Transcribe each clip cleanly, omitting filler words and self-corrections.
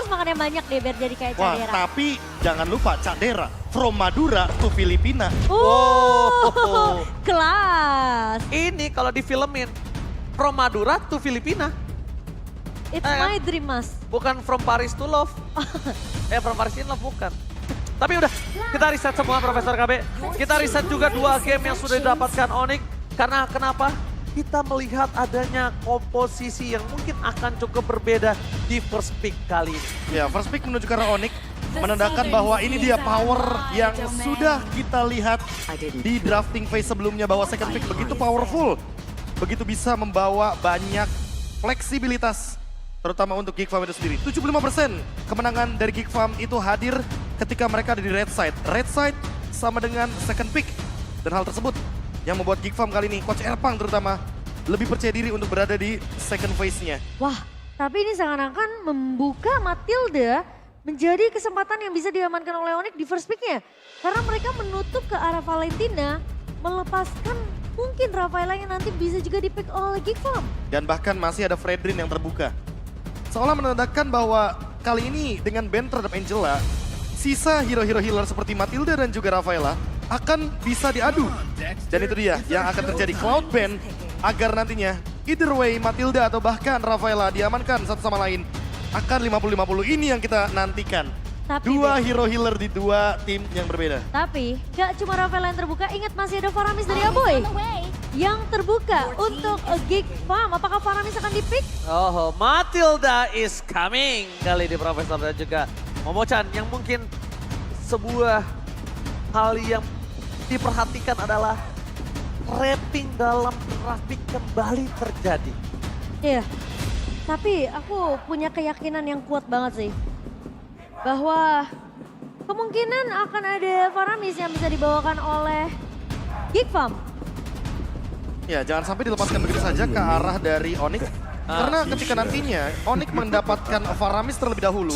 harus makan yang banyak deh biar jadi kayak Wah, Cadera. tapi jangan lupa Cadera. From Madura to Filipina. Oh, kelas. Ini kalau difilmin, from Madura to Filipina. It's kan? my dream, Mas. Bukan from Paris to love. From Paris in love bukan. Tapi udah, kita riset semua Profesor KB. Kita riset juga 2 game yang sudah didapatkan Onyx. Karena kenapa? Kita melihat adanya komposisi yang mungkin akan cukup berbeda di first pick kali ini. Ya, first pick menuju ke arah Onyx. Menandakan bahwa ini dia power yang sudah kita lihat di drafting phase sebelumnya. Bahwa second pick begitu powerful. Begitu bisa membawa banyak fleksibilitas. Terutama untuk Geek Farm itu sendiri. 75% kemenangan dari Geek Farm itu hadir ketika mereka ada di red side. Red side sama dengan second pick. Dan hal tersebut yang membuat Geek Farm kali ini, Coach Erpang terutama, lebih percaya diri untuk berada di second phase-nya. Wah, tapi ini seakan-akan membuka Matilda menjadi kesempatan yang bisa diamankan oleh Onyx di first pick-nya. Karena mereka menutup ke arah Valentina, melepaskan mungkin Rafaela yang nanti bisa juga di-pick oleh Geek Farm. Dan bahkan masih ada Fredrin yang terbuka. Seolah menandakan bahwa kali ini dengan ban terhadap Angela, sisa hero-hero healer seperti Matilda dan juga Rafaela akan bisa diadu. Dan itu dia yang akan terjadi, cloud ban, agar nantinya either way Matilda atau bahkan Rafaela diamankan satu sama lain. Akan 50-50 ini yang kita nantikan. Tapi, Dua hero healer di 2 tim yang berbeda. Tapi gak cuma Rafaela yang terbuka, ingat masih ada Faramis dari Aboy yang terbuka untuk Geek Farm. Apakah Faramis akan di-pick? Oh, Matilda is coming kali di Profesor dan juga Momochan yang mungkin sebuah hal yang diperhatikan adalah rapping dalam grafik kembali terjadi. Iya, tapi aku punya keyakinan yang kuat banget sih. Bahwa kemungkinan akan ada Faramis yang bisa dibawakan oleh Geek Farm. Ya, jangan sampai dilepaskan begitu saja ke arah dari Onyx. Karena ketika nantinya Onyx mendapatkan Faramis terlebih dahulu,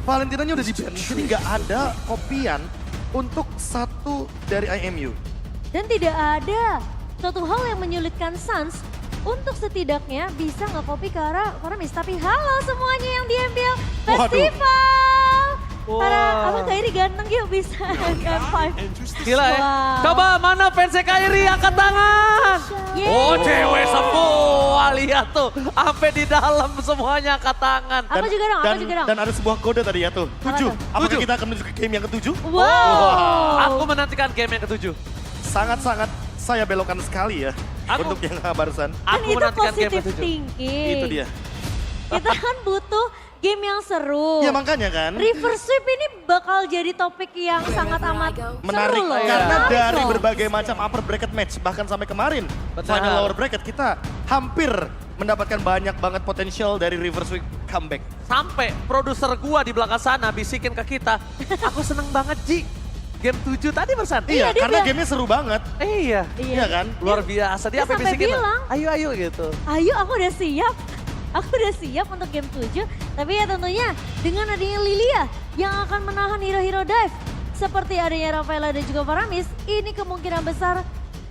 Valentinanya udah di-ban, jadi nggak ada kopian untuk satu dari IMU. Dan tidak ada suatu hal yang menyulitkan Suns untuk setidaknya bisa nge-copy ke arah Faramis. Tapi halo semuanya yang di MPL Festival. Para apa Kairi ganteng yuk bisa F5. Gila ya. Wow. Coba mana fans Kairi angkat tangan. Yeay. Oh cewek semua lihat tuh. Sampai di dalam semuanya angkat tangan. Aku juga dong, aku juga dong. Dan ada sebuah kode tadi ya tuh, 7. Apakah Tujuh. kita akan menuju ke game yang ke-7? Wow. Aku menantikan game yang ke-7. Sangat-sangat saya belokkan sekali ya untuk yang barusan. Kan Aku itu menantikan game positive ke-7. thinking. Itu dia. Kita kan butuh game yang seru. Ya makanya kan. Reverse sweep ini bakal jadi topik yang sangat amat Menarik seru loh. karena Menarik dari loh. berbagai macam upper bracket match, bahkan sampai kemarin Betul. final lower bracket kita hampir mendapatkan banyak banget potensial dari reverse sweep comeback. Sampai produser gua di belakang sana bisikin ke kita, aku seneng banget Ji. Game 7 tadi Bersan. Iya, dia karena bilang- gamenya seru banget. Iya. Iya kan? Luar biasa. dia Dia sampai sampai bisikin, bilang, ayo gitu. Ayo aku udah siap. Aku udah siap untuk game 7. Tapi ya tentunya dengan adanya Lilia yang akan menahan hero-hero dive. Seperti adanya Rafaela dan juga Faramis. Ini kemungkinan besar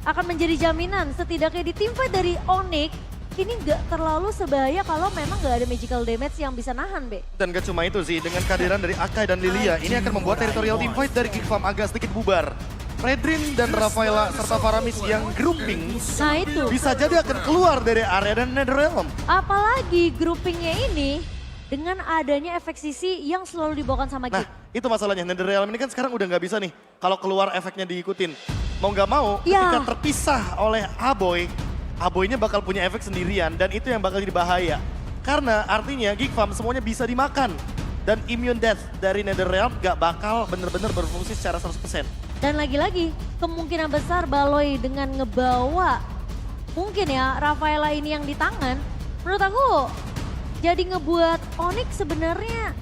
akan menjadi jaminan setidaknya di teamfight dari Onyx. Ini gak terlalu sebahaya kalau memang gak ada magical damage yang bisa nahan, Be. Dan gak cuma itu sih, dengan kehadiran dari Akai dan Lilia, ini akan membuat territorial teamfight dari Geek Farm agak sedikit bubar. Fredrin dan Rafaela serta Faramis yang grouping Nah itu, bisa jadi akan keluar dari area dan Netherrealm. apalagi groupingnya ini dengan adanya efek sisi yang selalu dibawakan sama Nah, Geek. itu masalahnya. Netherrealm ini kan sekarang udah nggak bisa nih. Kalau keluar efeknya diikutin. Mau nggak mau, Ya. ketika terpisah oleh Aboy, Aboynya bakal punya efek sendirian dan itu yang bakal jadi bahaya. Karena artinya Geek Farm semuanya bisa dimakan. Dan immune death dari Netherrealm nggak bakal bener-bener berfungsi secara 100%. Dan lagi-lagi kemungkinan besar Baloy dengan ngebawa mungkin ya Rafaela ini yang di tangan. Menurut aku jadi ngebuat Onyx sebenarnya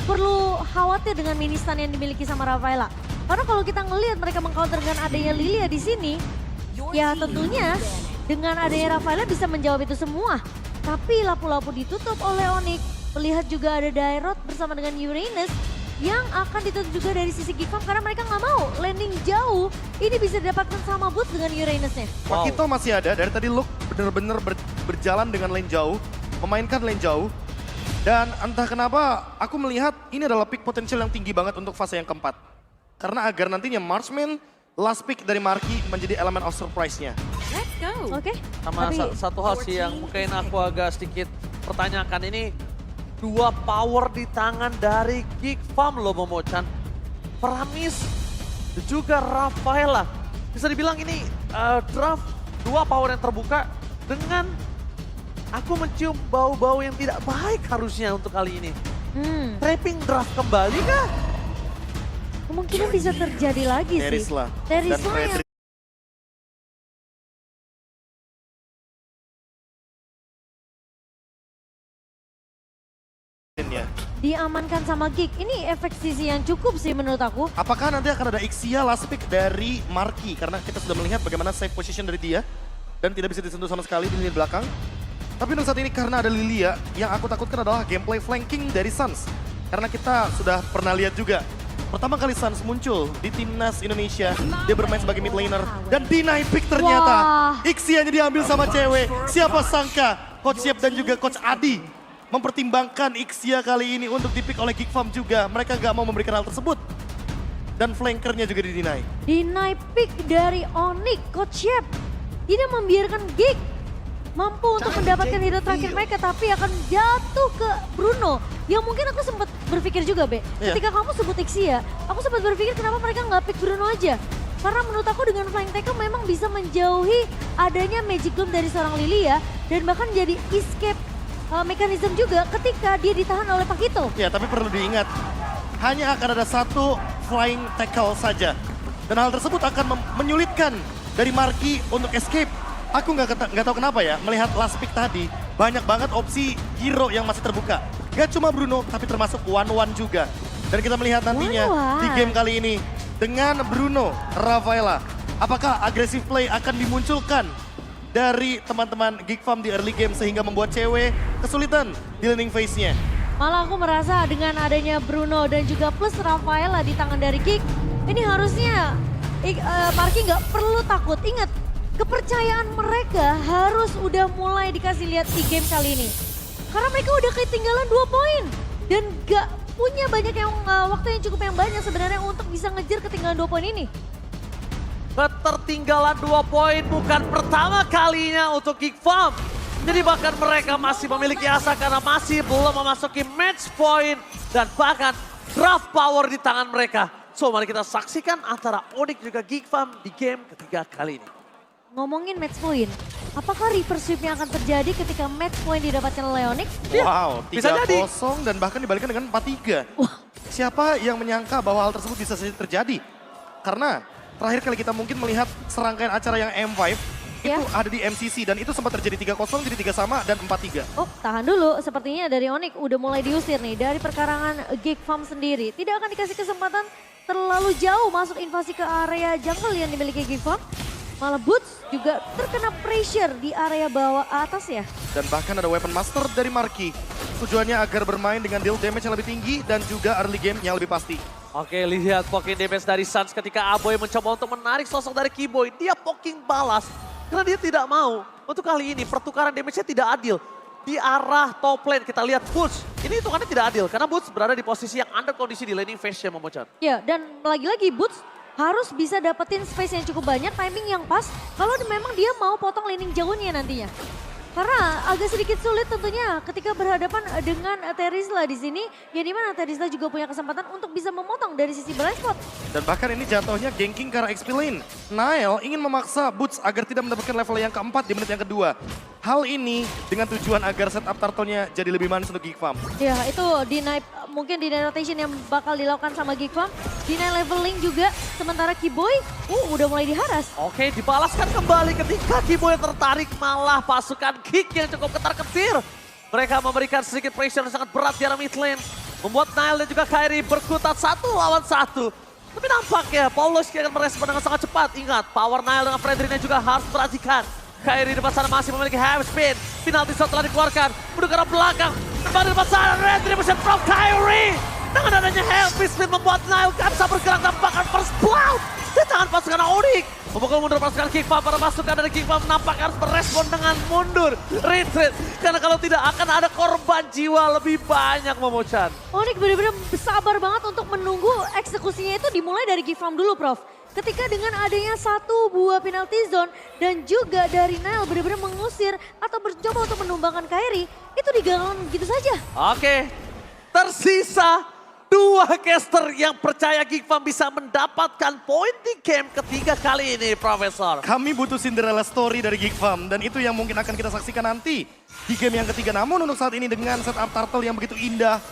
perlu khawatir dengan mini stun yang dimiliki sama Rafaela. Karena kalau kita ngelihat mereka mengcounter dengan adanya Lilia di sini, ya tentunya dengan adanya Rafaela bisa menjawab itu semua. Tapi lapu-lapu ditutup oleh Onyx. Melihat juga ada Dairot bersama dengan Uranus yang akan ditutup juga dari sisi Geek Farm karena mereka nggak mau landing jauh. Ini bisa didapatkan sama Boots dengan Uranusnya. Wakito masih ada, dari tadi Luke bener-bener berjalan dengan lane jauh, memainkan lane jauh. Dan entah kenapa aku melihat ini adalah pick potensial yang tinggi banget untuk fase yang keempat. Karena agar nantinya Marksman last pick dari Marky menjadi elemen of surprise-nya. Let's go. Oke. Sama satu hal sih yang mungkin aku agak sedikit pertanyakan ini. Dua power di tangan dari Geek Farm loh Momochan. Pramis dan juga Rafaela. Bisa dibilang ini draft dua power yang terbuka dengan aku mencium bau-bau yang tidak baik harusnya untuk kali ini. Trapping draft kembali kah? Kemungkinan bisa terjadi lagi sih. Terisla dan Terisla yang Fredrik. diamankan sama Geek. Ini efek sisi yang cukup sih menurut aku. Apakah nanti akan ada Ixia last pick dari Marky? Karena kita sudah melihat bagaimana safe position dari dia. Dan tidak bisa disentuh sama sekali di lini belakang. Tapi untuk saat ini karena ada Lilia, yang aku takutkan adalah gameplay flanking dari Suns. Karena kita sudah pernah lihat juga. Pertama kali Suns muncul di timnas Indonesia, dia bermain sebagai mid laner. Dan deny pick ternyata. Wah. Ixia-nya diambil sama cewek. Siapa sangka Coach Siap dan juga Coach Adi mempertimbangkan Ixia kali ini untuk dipick oleh Geek Farm juga. Mereka gak mau memberikan hal tersebut. Dan flankernya juga dideny. Deny pick dari Onyx, Coach Shep. Tidak membiarkan Geek mampu untuk mendapatkan hero terakhir mereka, tapi akan jatuh ke Bruno. Yang mungkin aku sempat berpikir juga, Be. Iya. Ketika kamu sebut Ixia, aku sempat berpikir kenapa mereka nggak pick Bruno aja. Karena menurut aku dengan flying tackle memang bisa menjauhi adanya magic gloom dari seorang Lilia. Dan bahkan jadi escape mekanisme juga ketika dia ditahan oleh Pakito. Ya, tapi perlu diingat, hanya akan ada satu flying tackle saja. Dan hal tersebut akan menyulitkan dari Marky untuk escape. Aku nggak tahu kenapa ya, melihat last pick tadi, banyak banget opsi hero yang masih terbuka. Gak cuma Bruno, tapi termasuk One juga. Dan kita melihat nantinya di game kali ini, dengan Bruno, Rafaela, apakah aggressive play akan dimunculkan dari teman-teman Geek Farm di early game sehingga membuat cewek kesulitan di laning phase-nya. Malah aku merasa dengan adanya Bruno dan juga plus Rafaela di tangan dari Geek, ini harusnya Marky nggak perlu takut. Ingat, kepercayaan mereka harus udah mulai dikasih lihat di game kali ini. Karena mereka udah ketinggalan 2 poin. Dan gak punya banyak yang waktu yang cukup yang banyak sebenarnya untuk bisa ngejar ketinggalan 2 poin ini. Ketertinggalan 2 poin bukan pertama kalinya untuk Geek Farm. Jadi bahkan mereka masih memiliki asa karena masih belum memasuki match point. Dan bahkan draft power di tangan mereka. So mari kita saksikan antara Onyx juga Geek Farm di game ketiga kali ini. Ngomongin match point, apakah reverse sweep-nya akan terjadi ketika match point didapatkan oleh Onyx? Wow, bisa jadi. 3-0 dan bahkan dibalikan dengan 4-3. Siapa yang menyangka bahwa hal tersebut bisa saja terjadi? Karena terakhir kali kita mungkin melihat serangkaian acara yang M5 itu ada di MCC dan itu sempat terjadi 3-0 jadi 3 sama dan 4-3. Oh, tahan dulu. Sepertinya dari Onyx udah mulai diusir nih dari perkarangan Geek Farm sendiri. Tidak akan dikasih kesempatan terlalu jauh masuk invasi ke area jungle yang dimiliki Geek Farm. Malah Boots juga terkena pressure di area bawah atas ya. Dan bahkan ada weapon master dari Marky. Tujuannya agar bermain dengan deal damage yang lebih tinggi dan juga early game yang lebih pasti. Oke, lihat poking damage dari Suns ketika Aboy mencoba untuk menarik sosok dari Keyboy. Dia poking balas karena dia tidak mau. Untuk kali ini pertukaran damage-nya tidak adil. Di arah top lane kita lihat Boots. Ini hitungannya tidak adil karena Boots berada di posisi yang under kondisi di laning phase-nya Momochan. Ya, dan lagi-lagi Boots harus bisa dapetin space yang cukup banyak, timing yang pas. Kalau memang dia mau potong laning jauhnya nantinya. Karena agak sedikit sulit tentunya ketika berhadapan dengan Terisla di sini. Ya dimana Terisla juga punya kesempatan untuk bisa memotong dari sisi blind spot. Dan bahkan ini jatuhnya ganking ke arah XP lane. Nile ingin memaksa Boots agar tidak mendapatkan level yang keempat di menit yang kedua. Hal ini dengan tujuan agar setup turtle-nya jadi lebih manis untuk Geek Farm. Ya itu mungkin deny rotation yang bakal dilakukan sama Geek Farm. Deny leveling juga, sementara Keyboy udah mulai diharas. Oke, dibalaskan kembali ketika Keyboy tertarik, malah pasukan Geek yang cukup ketar-ketir. Mereka memberikan sedikit pressure yang sangat berat di arah mid lane. Membuat Nile dan juga Kairi berkutat 1 lawan 1. Tapi nampaknya Paulus akan merespon dengan sangat cepat. Ingat, power Nile dengan Fredrina juga harus perhatikan. Kairi di depan sana masih memiliki heavy spin. Penalti shot telah dikeluarkan. Menuju ke arah belakang. Kembali di depan sana, retribution from Kairi. Dengan adanya heavy spin membuat Nile gak bisa bergerak dan bahkan first blood di tangan pasukan Onyx. Memukul mundur pasukan Kickfam, para pasukan dari Kickfam nampak harus merespon dengan mundur, retreat. Karena kalau tidak akan ada korban jiwa lebih banyak Momochan. Onyx benar-benar sabar banget untuk menunggu eksekusinya itu dimulai dari Gifam dulu, Prof. Ketika dengan adanya satu buah penalty zone dan juga dari Nile benar-benar mengusir atau mencoba untuk menumbangkan Kairi, itu digagalkan begitu saja. Oke, tersisa 2 caster yang percaya Geekfam bisa mendapatkan poin di game ketiga kali ini, Profesor. Kami butuh Cinderella story dari Geek Farm dan itu yang mungkin akan kita saksikan nanti di game yang ketiga. Namun untuk saat ini dengan setup turtle yang begitu indah,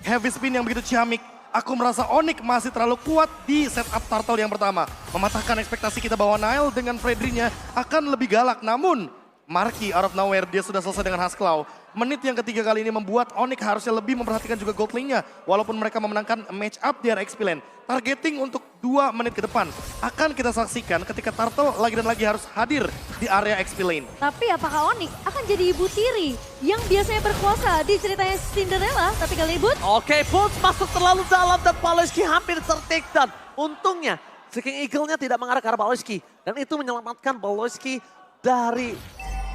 heavy spin yang begitu ciamik, aku merasa Onyx masih terlalu kuat di setup turtle yang pertama. Mematahkan ekspektasi kita bahwa Nile dengan Fredry-nya akan lebih galak. Namun Marky out of nowhere dia sudah selesai dengan Hasklaw. Menit yang ketiga kali ini membuat Onyx harusnya lebih memperhatikan juga gold lane-nya. Walaupun mereka memenangkan match up di RXP lane. Targeting untuk 2 menit ke depan akan kita saksikan ketika Turtle lagi dan lagi harus hadir di area XP lane. Tapi apakah Onyx akan jadi ibu tiri yang biasanya berkuasa di ceritanya Cinderella, tapi kali ini Boots? Oke, Boots masuk terlalu dalam dan Paloski hampir ter-takedown. Untungnya, Seeking Eagle-nya tidak mengarah ke arah Paloski. Dan itu menyelamatkan Paloski dari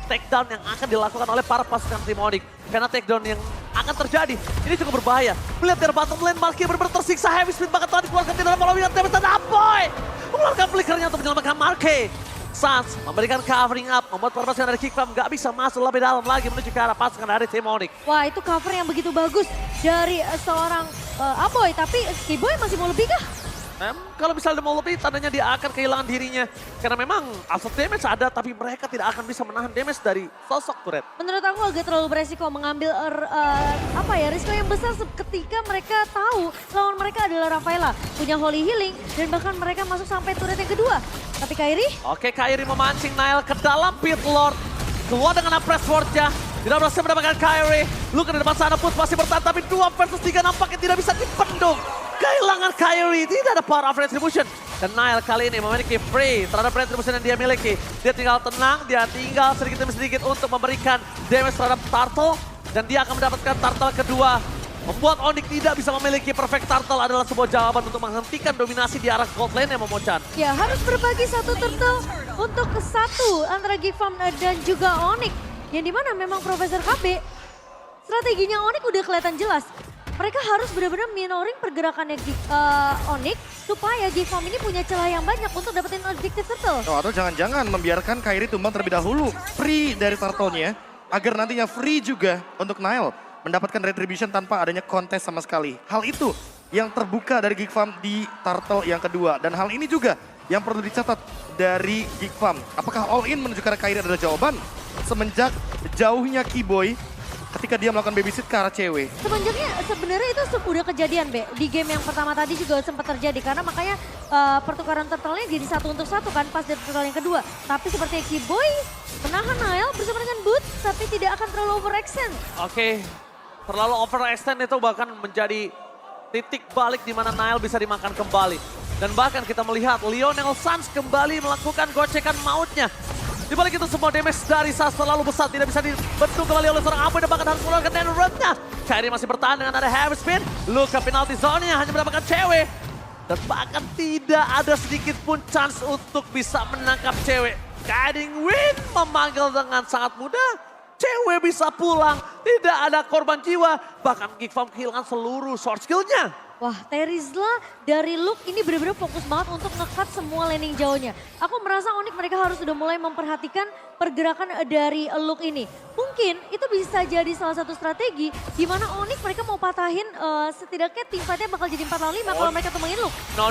takedown yang akan dilakukan oleh para pasukan tim Onyx. Karena takedown yang akan terjadi, ini cukup berbahaya. Melihat dari bottom lane, Marky benar-benar tersiksa. Heavy speed bahkan telah dikeluarkan di dalam following damage dan Apoy mengeluarkan flickernya untuk menyelamatkan Marky. Suns memberikan covering up, membuat para pasukan dari Kickfam gak bisa masuk lebih dalam lagi menuju ke arah pasukan dari tim Onyx. Wah, itu cover yang begitu bagus dari seorang Apoy, tapi Skiboy masih mau lebih kah? Kalau misalnya mau lebih, tandanya dia akan kehilangan dirinya. Karena memang asal damage ada, tapi mereka tidak akan bisa menahan damage dari sosok turret. Menurut aku agak terlalu beresiko mengambil risiko yang besar ketika mereka tahu lawan mereka adalah Rafaela. Punya Holy Healing dan bahkan mereka masuk sampai turret yang kedua. Tapi Kairi? Oke, Kairi memancing Nile ke dalam pit lord. Keluar dengan press ward-nya. Tidak berhasil mendapatkan Kairi. Luka di depan sana pun masih bertahan, tapi 2 versus 3 nampaknya tidak bisa dipendung. Kehilangan Kairi, tidak ada power of retribution. Dan Nile kali ini memiliki free terhadap retribution yang dia miliki. Dia tinggal tenang, dia tinggal sedikit demi sedikit untuk memberikan damage terhadap Turtle. Dan dia akan mendapatkan Turtle kedua. Membuat Onyx tidak bisa memiliki perfect Turtle adalah sebuah jawaban untuk menghentikan dominasi di arah gold lane yang Momochan. Ya, harus berbagi satu turtle untuk satu antara Gifam dan juga Onyx. Yang dimana memang Profesor KB, strateginya Onyx udah kelihatan jelas. Mereka harus benar-benar minoring pergerakannya Onyx supaya Gifam ini punya celah yang banyak untuk dapetin objektif turtle. Oh, atau jangan-jangan membiarkan Kairi tumbang terlebih dahulu. Free dari turtle-nya agar nantinya free juga untuk Nile mendapatkan retribution tanpa adanya kontes sama sekali. Hal itu yang terbuka dari Geekfam di turtle yang kedua. Dan hal ini juga yang perlu dicatat dari Geekfam. Apakah all in menuju ke arah Kairi adalah jawaban? Semenjak jauhnya Kiboy ketika dia melakukan babysit ke arah cewek. Sebenarnya itu udah kejadian, Be. Di game yang pertama tadi juga sempat terjadi. Karena makanya pertukaran turtle-nya jadi 1 untuk 1 kan pas dari turtle yang kedua. Tapi seperti Kiboy menahan Nile bersama dengan Boots, tapi tidak akan terlalu overextend. Oke, terlalu overextend itu bahkan menjadi titik balik di mana Nile bisa dimakan kembali. Dan bahkan kita melihat Lionel Suns kembali melakukan gocekan mautnya. Di balik itu semua damage dari Suns terlalu besar, tidak bisa dibentuk kembali oleh seorang Apoy dan bahkan harus mengeluarkan Nano Run-nya. Kairi masih bertahan dengan ada heavy spin, luka penalty zone-nya hanya mendapatkan cewek. Dan bahkan tidak ada sedikit pun chance untuk bisa menangkap cewek. Guiding Wind memanggil dengan sangat mudah. Cewek bisa pulang, tidak ada korban jiwa. Bahkan Geekfam kehilangan seluruh sword skill-nya. Wah, Terizla dari Luke ini benar-benar fokus banget untuk nge-cut semua laning jauhnya. Aku merasa Onyx mereka harus sudah mulai memperhatikan pergerakan dari Luke ini. Mungkin itu bisa jadi salah satu strategi di mana Onyx mereka mau patahin setidaknya tim fight-nya bakal jadi 4 lawan 5 kalau mereka temuin Luke. No.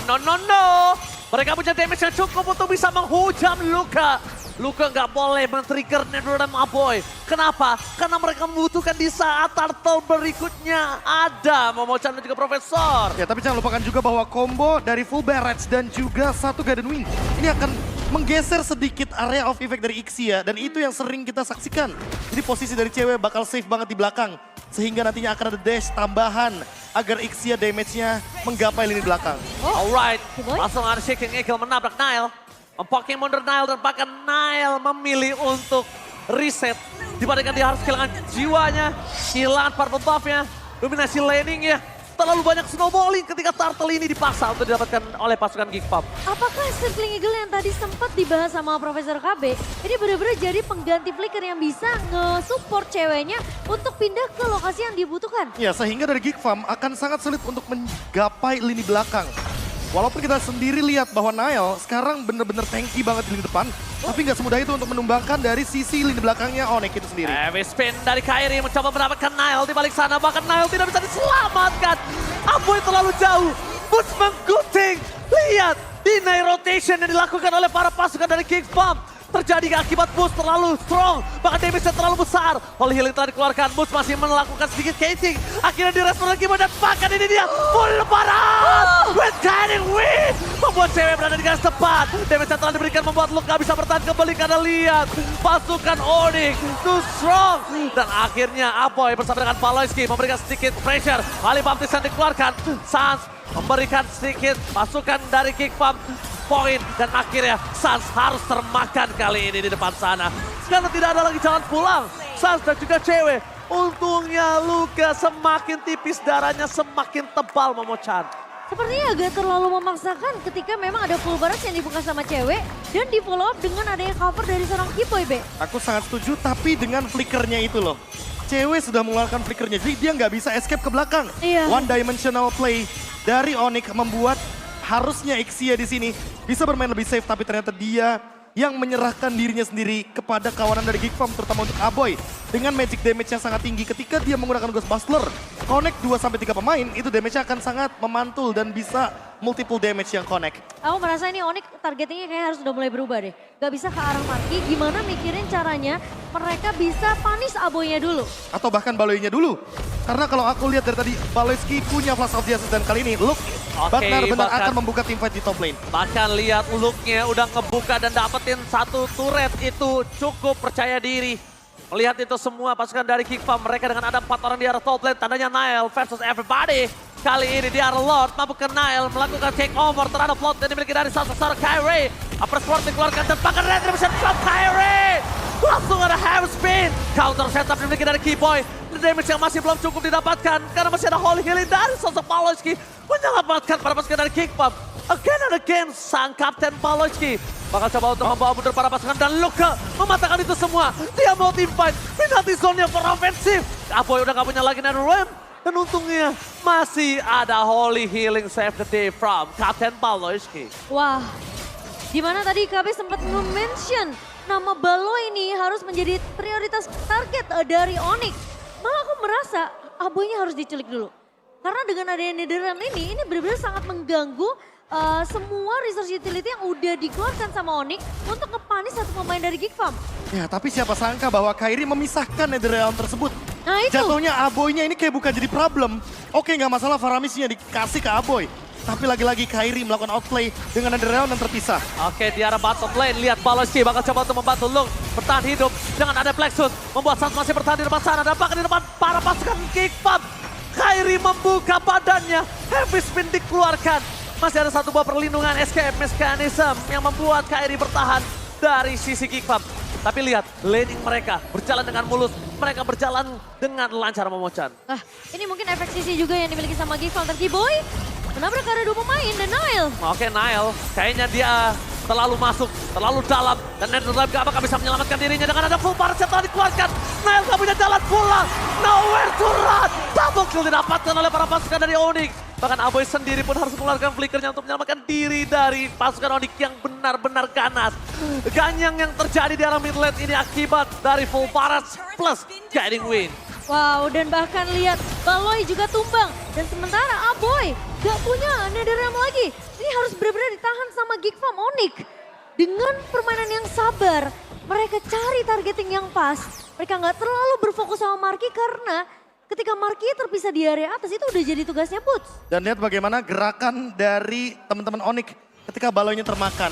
Mereka punya damage yang cukup untuk bisa menghujam Luka. Luka nggak boleh men-trigger Netherrealm Apoy. Kenapa? Karena mereka membutuhkan di saat turtle berikutnya ada Momochan dan juga Profesor. Ya, tapi jangan lupakan juga bahwa combo dari full barrage dan juga satu Garden Wing ini akan menggeser sedikit area of effect dari Ixia dan itu yang sering kita saksikan. Jadi posisi dari cewek bakal safe banget di belakang sehingga nantinya akan ada dash tambahan agar Ixia damage-nya menggapai lini belakang. Alright, Kiboy? langsung ada Shaking Eagle menabrak Nile. Mempoking mundur Nile dan bahkan Nile memilih untuk reset. Dibandingkan dia harus kehilangan jiwanya, kehilangan purple buff-nya, dominasi laning-nya. terlalu banyak snowballing ketika turtle ini dipaksa untuk didapatkan oleh pasukan Geek Farm. Apakah Stirling Eagle yang tadi sempat dibahas sama Profesor KB ini benar-benar jadi pengganti flicker yang bisa nge-support ceweknya untuk pindah ke lokasi yang dibutuhkan? Ya, sehingga dari Geek Farm akan sangat sulit untuk menggapai lini belakang. Walaupun kita sendiri lihat bahwa Nile sekarang bener-bener tanky banget di lini depan, tapi nggak semudah itu untuk menumbangkan dari sisi lini belakangnya Onyx itu sendiri. Heavy spin dari Kairi mencoba mendapatkan Nile di balik sana, bahkan Nile tidak bisa diselamatkan. Aboy terlalu jauh, Boots menggunting. Lihat, deny rotation yang dilakukan oleh para pasukan dari Geek Farm. Terjadi akibat Boots terlalu strong, bahkan damage-nya terlalu besar. Holy Healing telah dikeluarkan, Boots masih melakukan sedikit casing. Akhirnya direspon lagi dan bahkan ini dia full lebaran. With Guiding Wind, membuat cewek berada di garis tepat. Damage yang telah diberikan membuat Luke gak bisa bertahan kembali karena lihat pasukan Onyx too strong. Dan akhirnya Aboy bersama dengan Paloyski memberikan sedikit pressure. Kali baptis yang dikeluarkan, Sans memberikan sedikit pasukan dari Geek Farm poin dan akhirnya Sans harus termakan kali ini di depan sana. Karena tidak ada lagi jalan pulang. Sans dan juga cewek. Untungnya Luka semakin tipis, darahnya semakin tebal Momochan. Sepertinya agak terlalu memaksakan ketika memang ada full barrage yang dibuka sama cewek dan di follow up dengan adanya cover dari seorang Kiboy, Be. Aku sangat setuju, tapi dengan flickernya itu loh. Cewek sudah mengeluarkan flickernya, jadi dia nggak bisa escape ke belakang. Iya. One dimensional play dari Onyx membuat harusnya Ixia di sini bisa bermain lebih safe, tapi ternyata dia yang menyerahkan dirinya sendiri kepada kawanan dari Geek Farm, terutama untuk Aboy. Dengan magic damage yang sangat tinggi ketika dia menggunakan Ghost Bustler, connect 2-3 pemain, itu damage-nya akan sangat memantul dan bisa multiple damage yang connect. Aku merasa ini Onyx targetingnya kayak harus udah mulai berubah deh. Gak bisa ke arah Marky, gimana mikirin caranya mereka bisa punish Aboynya dulu. Atau bahkan Baloynya dulu. Karena kalau aku lihat dari tadi, Baloyski punya Flash of Justice dan kali ini Luke benar-benar akan membuka teamfight di top lane. Bahkan lihat Luke-nya udah ngebuka dan dapetin satu turret itu cukup percaya diri. Melihat itu semua pasukan dari Geek Farm, mereka dengan ada 4 orang di arah top lane, tandanya Nile versus everybody. Kali ini di arah Lord, mampukan Nile melakukan take over terhadap Lord yang dimiliki dari salah seorang Kairi. Upper Sword dikeluarkan dan bahkan retribution from Kairi. Langsung ada heavy spin. Counter setup dimiliki dari Kiboy. Damage yang masih belum cukup didapatkan karena masih ada Holy Healing dari sosok Paloyski menyelamatkan para pasukan dari Geek Farm. Again and again, sang Kapten Paloyski bakal coba untuk membawa mundur para pasukan dan Luka mematahkan itu semua. Dia mau team fight, penalty zone-nya for offensive. Aboy udah gak punya lagi Nether Realm. Dan untungnya masih ada Holy Healing save the day from Kapten Paloyski. Wah, dimana tadi KB sempat nge-mention nama Balo ini harus menjadi prioritas target dari Onyx. Malah aku merasa Aboynya harus diculik dulu. Karena dengan adanya Netherrealm ini benar-benar sangat mengganggu semua resource utility yang udah dikeluarkan sama Onyx untuk ngepanis satu pemain dari Geek Farm. Ya, tapi siapa sangka bahwa Kairi memisahkan Netherrealm tersebut. Nah itu. Jatuhnya Aboynya ini kayak bukan jadi problem. Oke, nggak masalah Faramisnya dikasih ke Aboy. Tapi lagi-lagi Kairi melakukan outplay dengan Netherrealm yang terpisah. Oke, di arah bottom lane, lihat Paloyski bakal coba untuk membantu Luke bertahan hidup dengan ada Plexus. Membuat Sans masih bertahan di depan sana dan bahkan di depan para pasukan Geek Farm. Kairi membuka badannya, heavy spin dikeluarkan. Masih ada satu buah perlindungan escape mechanism yang membuat Kairi bertahan dari sisi Geek Farm. Tapi lihat, laning mereka berjalan dengan mulus. Mereka berjalan dengan lancar Momochan. Nah, ini mungkin efek sisi juga yang dimiliki sama Geek Farm. Kiboy menabrak ada 2 pemain dan Nile. Oke, Nile kayaknya dia terlalu masuk, terlalu dalam. Dan Netherrealm gak bakal bisa menyelamatkan dirinya dengan ada full barrage yang telah dikeluarkan. Nile gak punya jalan pulang, nowhere to run. Double kill didapatkan oleh para pasukan dari Onyx. Bahkan Aboy sendiri pun harus mengeluarkan flickernya untuk menyelamatkan diri dari pasukan Onyx yang benar-benar ganas. Ganyang yang terjadi di arah mid lane ini akibat dari full barrage plus Guiding Wind. Wow, dan bahkan lihat Baloy juga tumbang. Dan sementara Aboy gak punya Netherrealm lagi. Ini harus benar-benar ditahan sama Geek Farm Onyx. Dengan permainan yang sabar, mereka cari targeting yang pas. Mereka gak terlalu berfokus sama Marky karena ketika Marky terpisah di area atas itu udah jadi tugasnya Boots. Dan lihat bagaimana gerakan dari teman-teman Onyx ketika Baloynya termakan.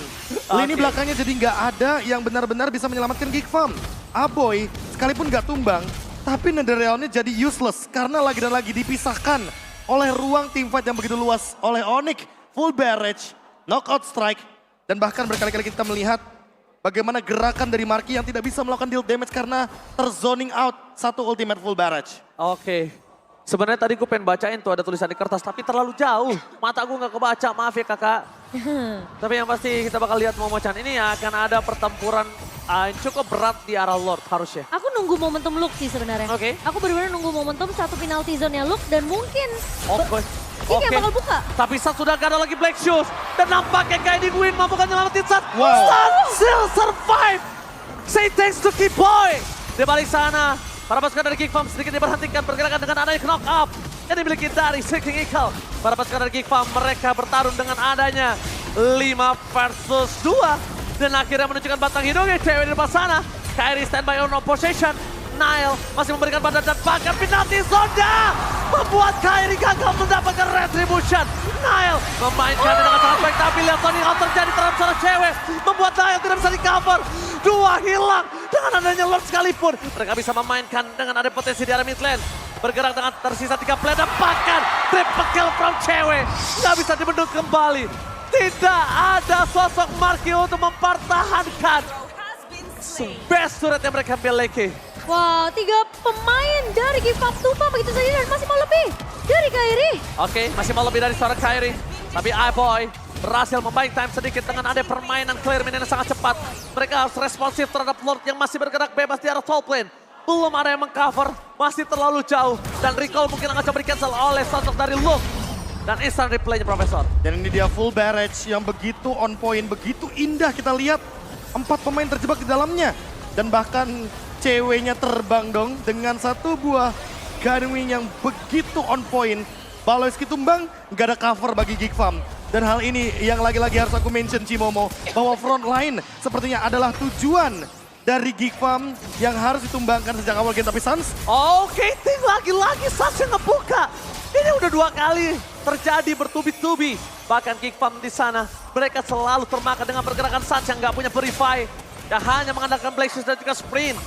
Lini belakangnya jadi nggak ada yang benar-benar bisa menyelamatkan Geek Farm. Aboy sekalipun nggak tumbang, tapi Netherrealm-nya jadi useless karena lagi dan lagi dipisahkan oleh ruang teamfight yang begitu luas oleh Onyx. Full barrage, knockout strike, dan bahkan berkali-kali kita melihat bagaimana gerakan dari Marky yang tidak bisa melakukan deal damage karena terzoning out satu ultimate full barrage. Oke, Sebenarnya tadi gue pengen bacain tuh ada tulisan di kertas tapi terlalu jauh. Mata gue nggak kebaca, maaf ya kakak. Tapi yang pasti kita bakal lihat Momo-chan ini ya akan ada pertempuran yang cukup berat di arah Lord harusnya. Aku nunggu momentum Luke sih sebenarnya. Oke. Aku benar-benar nunggu momentum satu penalty zone-nya Luke dan mungkin Oke. Kick yang bakal buka. Tapi Sat sudah gak ada lagi Black Shoes. Dan nampaknya Kaidin Win mampu kan nyelamatin Sat. Wow. Sat still survive. Say thanks to Kiboy. Di balik sana, para pasukan dari Geek Farm sedikit diperhentikan pergerakan dengan adanya knock up yang dimiliki dari Seeking Eagle. Para pasukan dari Geek Farm mereka bertarung dengan adanya 5 versus 2. Dan akhirnya menunjukkan batang hidungnya cewek di depan sana. Kairi standby on possession. Nile masih memberikan badan dan bahkan penalti zona membuat Kairi gagal mendapatkan retribution. Nile memainkan dengan sangat baik tapi lihat Tony Hawk terjadi terhadap seorang cewek membuat Nile tidak bisa di cover. Dua hilang dengan adanya Lord sekalipun. Mereka bisa memainkan dengan ada potensi di area mid lane. Bergerak dengan tersisa 3 play dan bahkan triple kill from cewek. Nggak bisa dibendung kembali. Tidak ada sosok Marky untuk mempertahankan best turret yang mereka miliki. Wah, 3 pemain dari Geek Farm tumpah begitu saja dan masih mau lebih dari Kairi. Oke, masih mau lebih dari seorang Kairi. Tapi iBoy berhasil membaik time sedikit dengan ada permainan clear minion yang sangat cepat. Mereka harus responsif terhadap Lord yang masih bergerak bebas di arah top lane. Belum ada yang mengcover, masih terlalu jauh. Dan recall mungkin akan coba di-cancel oleh sosok dari Luke. Dan instant replaynya Profesor. Dan ini dia full barrage yang begitu on point, begitu indah kita lihat. 4 pemain terjebak di dalamnya. Dan bahkan ceweknya terbang dong dengan satu buah Gunwing yang begitu on point. Baloyski tumbang, gak ada cover bagi Geek Farm. Dan hal ini yang lagi-lagi harus aku mention Cimomo, bahwa front line sepertinya adalah tujuan dari Geek Farm yang harus ditumbangkan sejak awal game. Tapi Suns, Oke, lagi-lagi Suns yang ngebuka. Ini udah 2 kali terjadi bertubi-tubi. Bahkan Geek Farm di sana, mereka selalu termakan dengan pergerakan Suns yang gak punya verify. Yang hanya mengandalkan Black Shoes dan juga sprint.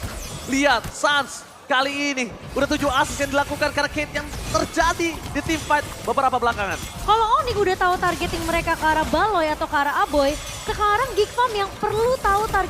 Lihat, Suns kali ini udah 7 assist yang dilakukan karena Kate yang terjadi di team fight beberapa belakangan. Kalau Onyx udah tahu targeting mereka ke arah Baloy atau ke arah Aboy, sekarang Geek Farm yang perlu tahu target